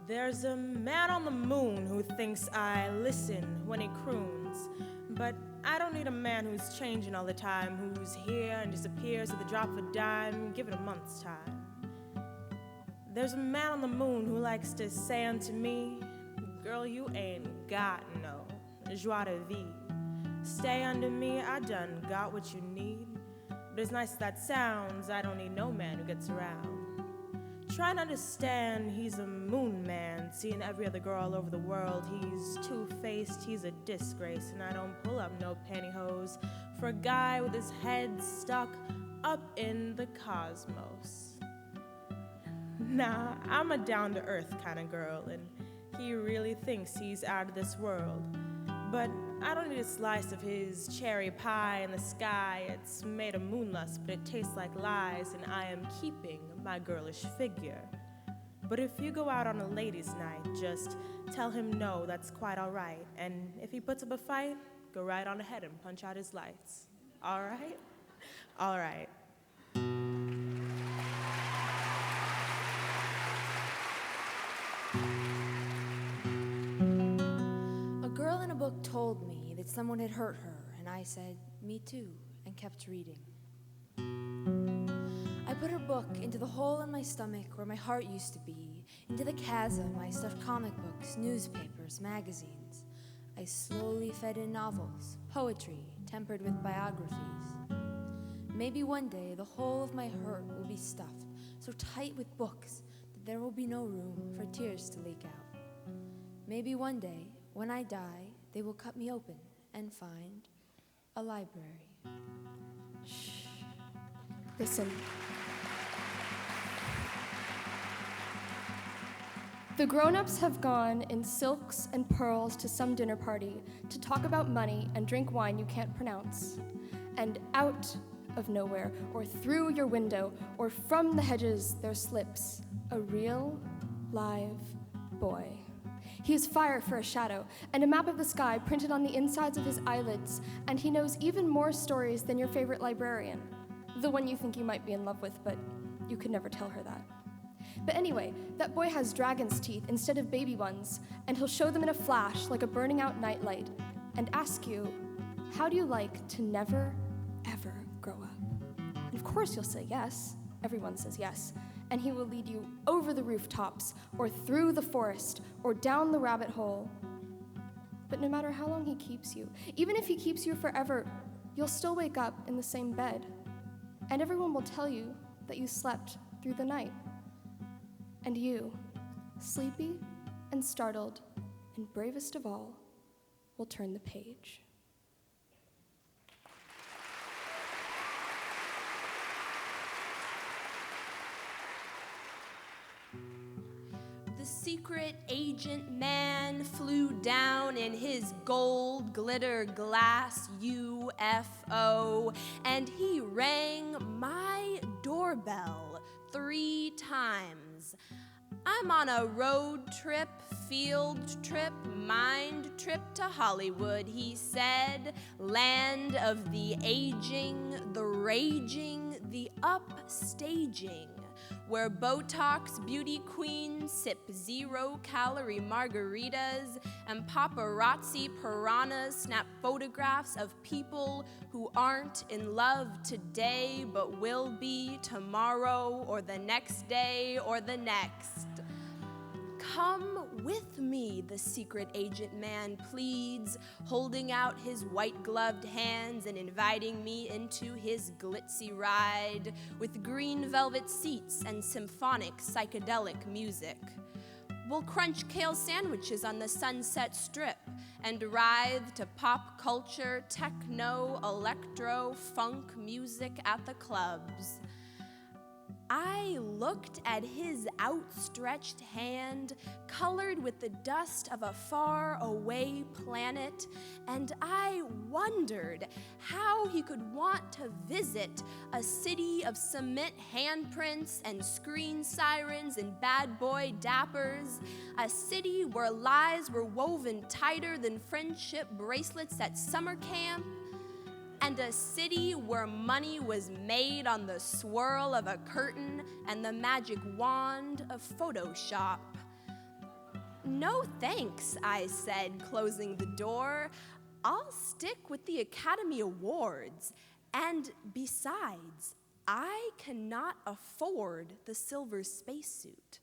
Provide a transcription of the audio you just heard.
There's a man on the moon who thinks I listen when he croons, but I don't need a man who's changing all the time, who's here and disappears at the drop of a dime. Give it a month's time. There's a man on the moon who likes to say unto me, girl, you ain't got no joie de vivre. Stay under me, I done got what you need. But as nice as that sounds, I don't need no man who gets around. Try to understand, he's a moon man, seeing every other girl all over the world. He's two-faced, he's a disgrace, and I don't pull up no pantyhose for a guy with his head stuck up in the cosmos. Nah, I'm a down-to-earth kind of girl, and he really thinks he's out of this world. But I don't need a slice of his cherry pie in the sky. It's made of moonlust, but it tastes like lies, and I am keeping my girlish figure. But if you go out on a ladies' night, just tell him no, that's quite all right. And if he puts up a fight, go right on ahead and punch out his lights. All right? All right. A girl in a book told me that someone had hurt her, and I said, me too, and kept reading. I put her book into the hole in my stomach where my heart used to be, into the chasm I stuffed comic books, newspapers, magazines. I slowly fed in novels, poetry, tempered with biographies. Maybe one day the whole of my hurt will be stuffed so tight with books that there will be no room for tears to leak out. Maybe one day, when I die, they will cut me open and find a library. Shh. Listen. The grown-ups have gone in silks and pearls to some dinner party to talk about money and drink wine you can't pronounce. And out of nowhere, or through your window, or from the hedges, there slips a real, live boy. He has fire for a shadow, and a map of the sky printed on the insides of his eyelids, and he knows even more stories than your favorite librarian, the one you think you might be in love with, but you could never tell her that. But anyway, that boy has dragon's teeth instead of baby ones, and he'll show them in a flash like a burning out nightlight, and ask you, how do you like to never, ever grow up? And of course you'll say yes. Everyone says yes. And he will lead you over the rooftops, or through the forest, or down the rabbit hole. But no matter how long he keeps you, even if he keeps you forever, you'll still wake up in the same bed. And everyone will tell you that you slept through the night. And you, sleepy and startled, and bravest of all, will turn the page. The secret agent man flew down in his gold glitter glass UFO, and he rang my doorbell 3 times. I'm on a road trip, field trip, mind trip to Hollywood, he said. Land of the aging, the raging, the upstaging, where Botox beauty queens sip 0-calorie margaritas and paparazzi piranhas snap photographs of people who aren't in love today but will be tomorrow or the next day or the next. Come with me, the secret agent man pleads, holding out his white-gloved hands and inviting me into his glitzy ride with green velvet seats and symphonic psychedelic music. We'll crunch kale sandwiches on the Sunset Strip and writhe to pop culture, techno, electro, funk music at the clubs. I looked at his outstretched hand, colored with the dust of a far-away planet, and I wondered how he could want to visit a city of cement handprints and screen sirens and bad boy dappers, a city where lies were woven tighter than friendship bracelets at summer camp, and a city where money was made on the swirl of a curtain and the magic wand of Photoshop. No thanks, I said, closing the door. I'll stick with the Academy Awards. And besides, I cannot afford the silver spacesuit.